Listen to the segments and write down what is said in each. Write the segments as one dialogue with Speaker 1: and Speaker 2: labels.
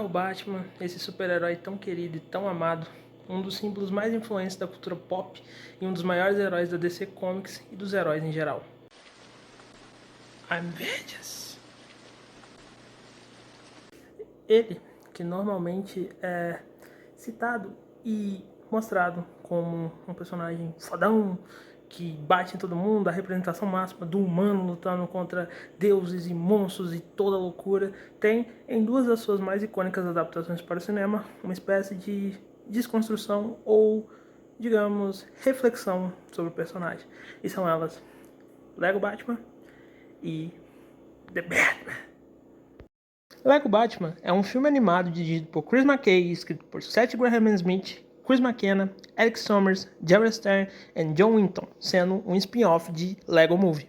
Speaker 1: o Batman, esse super-herói tão querido e tão amado, um dos símbolos mais influentes da cultura pop e um dos maiores heróis da DC Comics e dos heróis em geral. I'm Vengeance. Ele, que normalmente é citado e mostrado como um personagem fodão, que bate em todo mundo, a representação máxima do humano lutando contra deuses e monstros e toda loucura, tem em duas das suas mais icônicas adaptações para o cinema uma espécie de desconstrução ou, digamos, reflexão sobre o personagem. E são elas Lego Batman e The Batman. Lego Batman é um filme animado dirigido por Chris McKay, escrito por Seth Graham Smith, Chris McKenna, Eric Sommers, Jerry Stern e John Winton, sendo um spin-off de Lego Movie.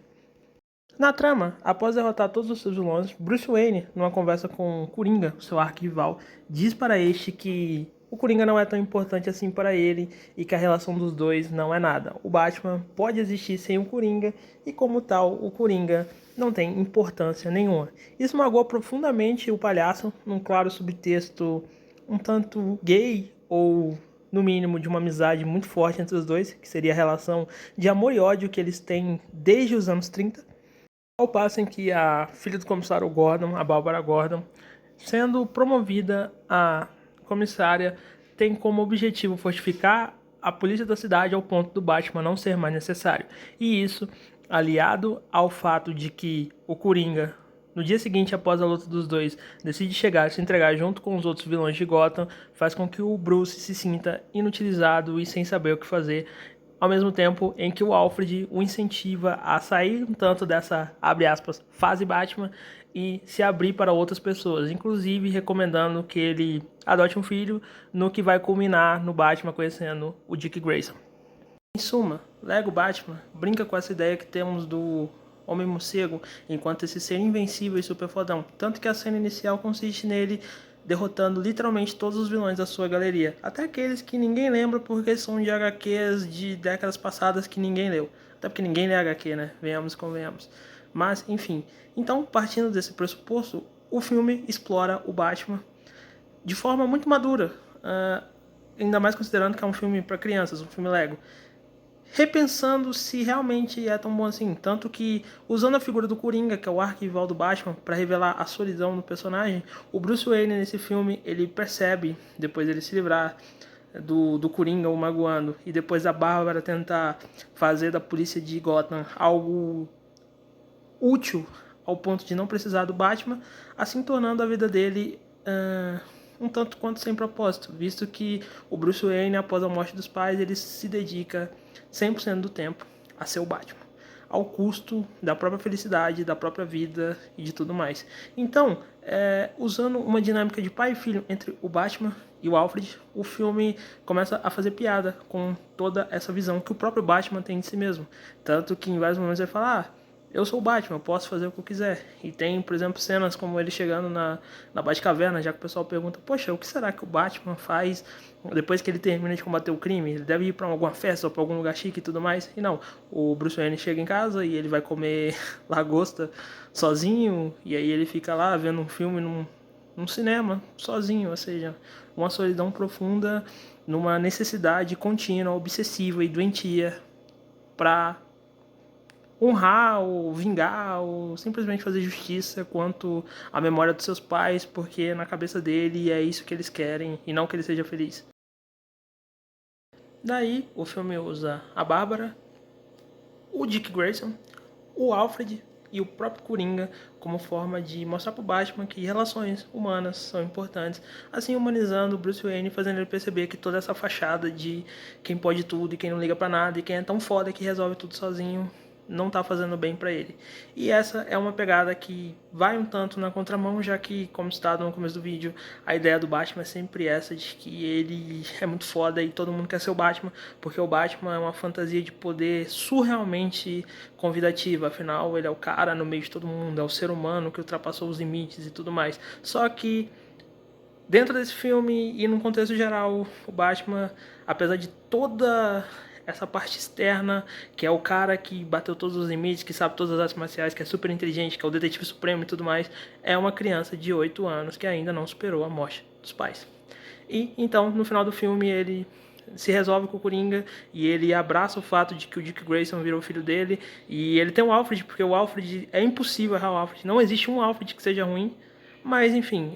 Speaker 1: Na trama, após derrotar todos os seus vilões, Bruce Wayne, numa conversa com Coringa, seu arquirrival, diz para este que o Coringa não é tão importante assim para ele e que a relação dos dois não é nada. O Batman pode existir sem o Coringa e, como tal, o Coringa não tem importância nenhuma. Isso magoou profundamente o palhaço, num claro subtexto um tanto gay ou, no mínimo, de uma amizade muito forte entre os dois, que seria a relação de amor e ódio que eles têm desde os anos 30. Ao passo em que a filha do comissário Gordon, a Bárbara Gordon, sendo promovida a comissária, tem como objetivo fortificar a polícia da cidade ao ponto do Batman não ser mais necessário. E isso, aliado ao fato de que o Coringa, no dia seguinte após a luta dos dois, decide chegar e se entregar junto com os outros vilões de Gotham, faz com que o Bruce se sinta inutilizado e sem saber o que fazer, ao mesmo tempo em que o Alfred o incentiva a sair um tanto dessa, abre aspas, fase Batman e se abrir para outras pessoas, inclusive recomendando que ele adote um filho, no que vai culminar no Batman conhecendo o Dick Grayson. Em suma, Lego Batman brinca com essa ideia que temos do Homem-Morcego enquanto esse ser invencível e super fodão, tanto que a cena inicial consiste nele derrotando literalmente todos os vilões da sua galeria, até aqueles que ninguém lembra porque são de HQs de décadas passadas que ninguém leu, até porque ninguém lê HQ, né? Venhamos e convenhamos. Mas, enfim, então partindo desse pressuposto, o filme explora o Batman de forma muito madura, ainda mais considerando que é um filme para crianças, um filme Lego, repensando se realmente é tão bom assim. Tanto que, usando a figura do Coringa, que é o arquirrival do Batman, para revelar a solidão do personagem, o Bruce Wayne nesse filme, ele percebe, depois ele se livrar do Coringa o magoando, e depois da Bárbara tentar fazer da polícia de Gotham algo útil ao ponto de não precisar do Batman, assim tornando a vida dele um tanto quanto sem propósito, visto que o Bruce Wayne, após a morte dos pais, ele se dedica 100% do tempo a ser o Batman, ao custo da própria felicidade, da própria vida e de tudo mais. Então, usando uma dinâmica de pai e filho entre o Batman e o Alfred, o filme começa a fazer piada com toda essa visão que o próprio Batman tem de si mesmo. Tanto que em vários momentos ele fala, eu sou o Batman, eu posso fazer o que eu quiser. E tem, por exemplo, cenas como ele chegando na Batcaverna, já que o pessoal pergunta, poxa, o que será que o Batman faz depois que ele termina de combater o crime? Ele deve ir para alguma festa ou para algum lugar chique e tudo mais? E não, o Bruce Wayne chega em casa e ele vai comer lagosta sozinho, e aí ele fica lá vendo um filme num cinema, sozinho, ou seja, uma solidão profunda, numa necessidade contínua, obsessiva e doentia para honrar ou vingar ou simplesmente fazer justiça quanto à memória dos seus pais, porque na cabeça dele é isso que eles querem e não que ele seja feliz. Daí o filme usa a Bárbara, o Dick Grayson, o Alfred e o próprio Coringa como forma de mostrar para o Batman que relações humanas são importantes, assim humanizando o Bruce Wayne, fazendo ele perceber que toda essa fachada de quem pode tudo e quem não liga para nada e quem é tão foda que resolve tudo sozinho não tá fazendo bem para ele. E essa é uma pegada que vai um tanto na contramão, já que, como citado no começo do vídeo, a ideia do Batman é sempre essa de que ele é muito foda e todo mundo quer ser o Batman, porque o Batman é uma fantasia de poder surrealmente convidativa, afinal ele é o cara no meio de todo mundo, é o ser humano que ultrapassou os limites e tudo mais. Só que dentro desse filme e num contexto geral, o Batman, apesar de toda essa parte externa, que é o cara que bateu todos os limites, que sabe todas as artes marciais, que é super inteligente, que é o detetive supremo e tudo mais, é uma criança de 8 anos que ainda não superou a morte dos pais. E então, no final do filme, ele se resolve com o Coringa e ele abraça o fato de que o Dick Grayson virou filho dele, e ele tem um Alfred, porque o Alfred é impossível errar o Alfred, não existe um Alfred que seja ruim, mas enfim,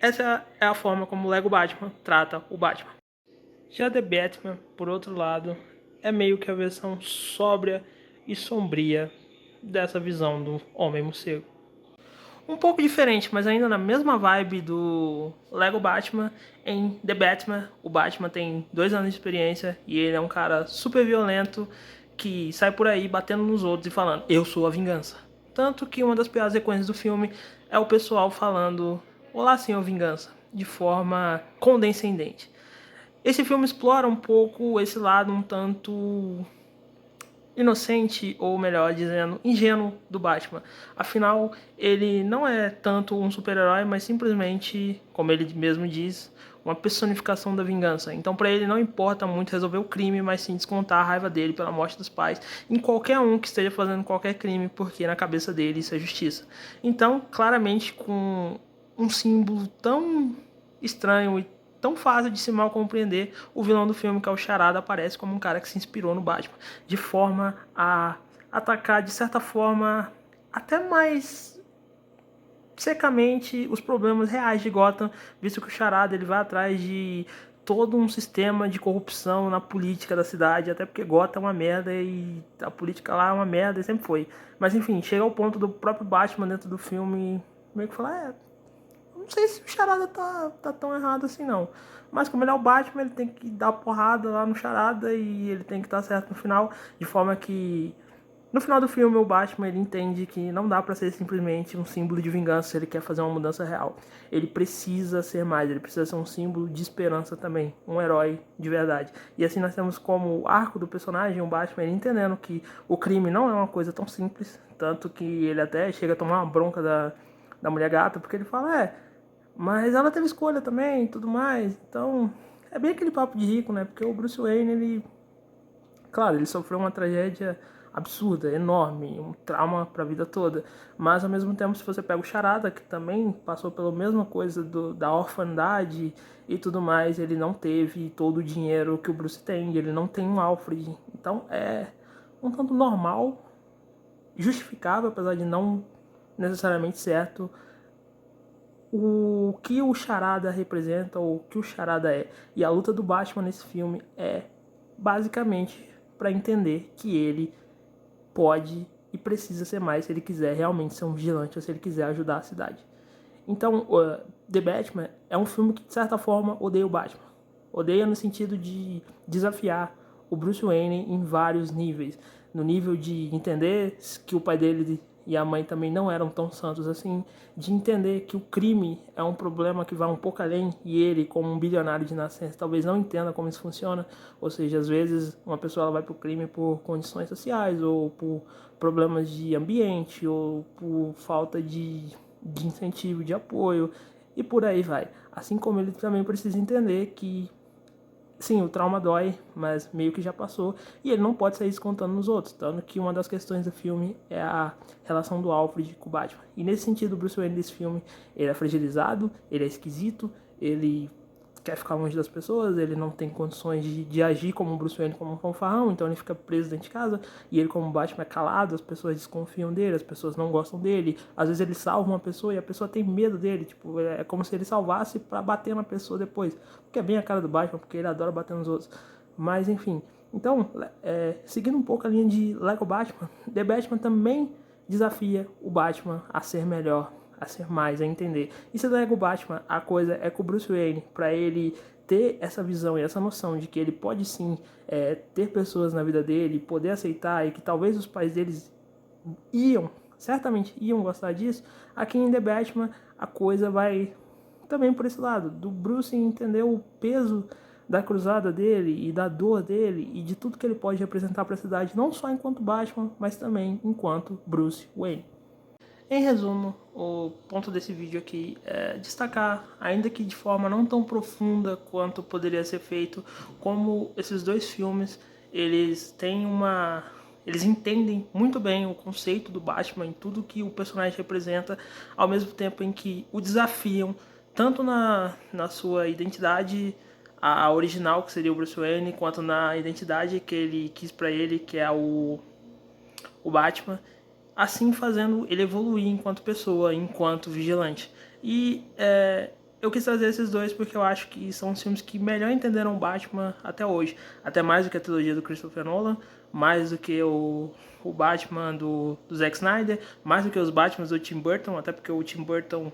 Speaker 1: essa é a forma como o Lego Batman trata o Batman. Já The Batman, por outro lado, é meio que a versão sóbria e sombria dessa visão do Homem-Morcego. Um pouco diferente, mas ainda na mesma vibe do Lego Batman. Em The Batman, o Batman tem 2 anos de experiência e ele é um cara super violento que sai por aí batendo nos outros e falando, eu sou a vingança. Tanto que uma das piores sequências do filme é o pessoal falando, olá senhor vingança, de forma condescendente. Esse filme explora um pouco esse lado um tanto inocente, ou melhor dizendo, ingênuo do Batman. Afinal, ele não é tanto um super-herói, mas simplesmente, como ele mesmo diz, uma personificação da vingança. Então, para ele não importa muito resolver o crime, mas sim descontar a raiva dele pela morte dos pais em qualquer um que esteja fazendo qualquer crime, porque na cabeça dele isso é justiça. Então, claramente, com um símbolo tão estranho e tão fácil de se mal compreender, o vilão do filme, que é o Charada, aparece como um cara que se inspirou no Batman, de forma a atacar, de certa forma, até mais secamente os problemas reais de Gotham, visto que o Charada ele vai atrás de todo um sistema de corrupção na política da cidade, até porque Gotham é uma merda e a política lá é uma merda e sempre foi. Mas enfim, chega ao ponto do próprio Batman dentro do filme meio que falar, não sei se o Charada tá tão errado assim, não. Mas como ele é o Batman, ele tem que dar porrada lá no Charada e ele tem que estar certo no final. De forma que, no final do filme, o Batman ele entende que não dá pra ser simplesmente um símbolo de vingança se ele quer fazer uma mudança real. Ele precisa ser mais, ele precisa ser um símbolo de esperança também. Um herói de verdade. E assim nós temos como arco do personagem, o Batman, ele entendendo que o crime não é uma coisa tão simples. Tanto que ele até chega a tomar uma bronca da mulher gata, porque ele fala, mas ela teve escolha também e tudo mais. Então, é bem aquele papo de rico, né? Porque o Bruce Wayne, ele... Claro, ele sofreu uma tragédia absurda, enorme, um trauma pra vida toda. Mas, ao mesmo tempo, se você pega o Charada, que também passou pela mesma coisa da orfandade e tudo mais, ele não teve todo o dinheiro que o Bruce tem. Ele não tem um Alfred. Então, é um tanto normal, justificável, apesar de não necessariamente certo, o que o Charada representa, ou o que o Charada é. E a luta do Batman nesse filme é basicamente para entender que ele pode e precisa ser mais se ele quiser realmente ser um vigilante ou se ele quiser ajudar a cidade. Então, The Batman é um filme que, de certa forma, odeia o Batman. Odeia no sentido de desafiar o Bruce Wayne em vários níveis. No nível de entender que o pai dele e a mãe também não eram tão santos assim, de entender que o crime é um problema que vai um pouco além e ele, como um bilionário de nascença, talvez não entenda como isso funciona. Ou seja, às vezes uma pessoa ela vai para o crime por condições sociais, ou por problemas de ambiente, ou por falta de incentivo, de apoio, e por aí vai. Assim como ele também precisa entender que sim, o trauma dói, mas meio que já passou, e ele não pode sair descontando nos outros, tanto que uma das questões do filme é a relação do Alfred com o Batman. E nesse sentido, o Bruce Wayne desse filme, ele é fragilizado, ele é esquisito, ele quer ficar longe das pessoas, ele não tem condições de agir como um Bruce Wayne, como um fanfarrão, então ele fica preso dentro de casa, e ele como Batman é calado, as pessoas desconfiam dele, as pessoas não gostam dele, às vezes ele salva uma pessoa e a pessoa tem medo dele, tipo, é como se ele salvasse pra bater na pessoa depois, que é bem a cara do Batman, porque ele adora bater nos outros, mas enfim. Então, seguindo um pouco a linha de Lego Batman, The Batman também desafia o Batman a ser melhor, a ser mais, a entender. E se Lego Batman, a coisa é com o Bruce Wayne, para ele ter essa visão e essa noção de que ele pode sim ter pessoas na vida dele, poder aceitar, e que talvez os pais deles certamente iam gostar disso, aqui em The Batman a coisa vai também por esse lado, do Bruce entender o peso da cruzada dele e da dor dele e de tudo que ele pode representar para a cidade, não só enquanto Batman, mas também enquanto Bruce Wayne. Em resumo, o ponto desse vídeo aqui é destacar, ainda que de forma não tão profunda quanto poderia ser feito, como esses dois filmes, eles entendem muito bem o conceito do Batman em tudo que o personagem representa, ao mesmo tempo em que o desafiam tanto na sua identidade a original, que seria o Bruce Wayne, quanto na identidade que ele quis para ele, que é o Batman, assim fazendo ele evoluir enquanto pessoa, enquanto vigilante. E eu quis trazer esses dois porque eu acho que são os filmes que melhor entenderam o Batman até hoje. Até mais do que a trilogia do Christopher Nolan, mais do que o Batman do Zack Snyder, mais do que os Batmans do Tim Burton, até porque o Tim Burton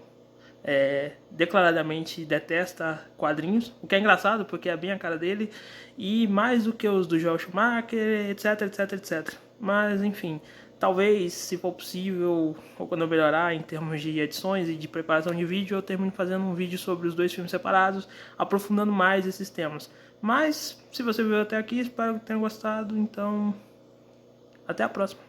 Speaker 1: declaradamente detesta quadrinhos, o que é engraçado porque é bem a cara dele, e mais do que os do Joel Schumacher, etc, etc, etc. Mas enfim, talvez, se for possível, ou quando eu melhorar em termos de edições e de preparação de vídeo, eu termine fazendo um vídeo sobre os dois filmes separados, aprofundando mais esses temas. Mas, se você viu até aqui, espero que tenha gostado, então até a próxima.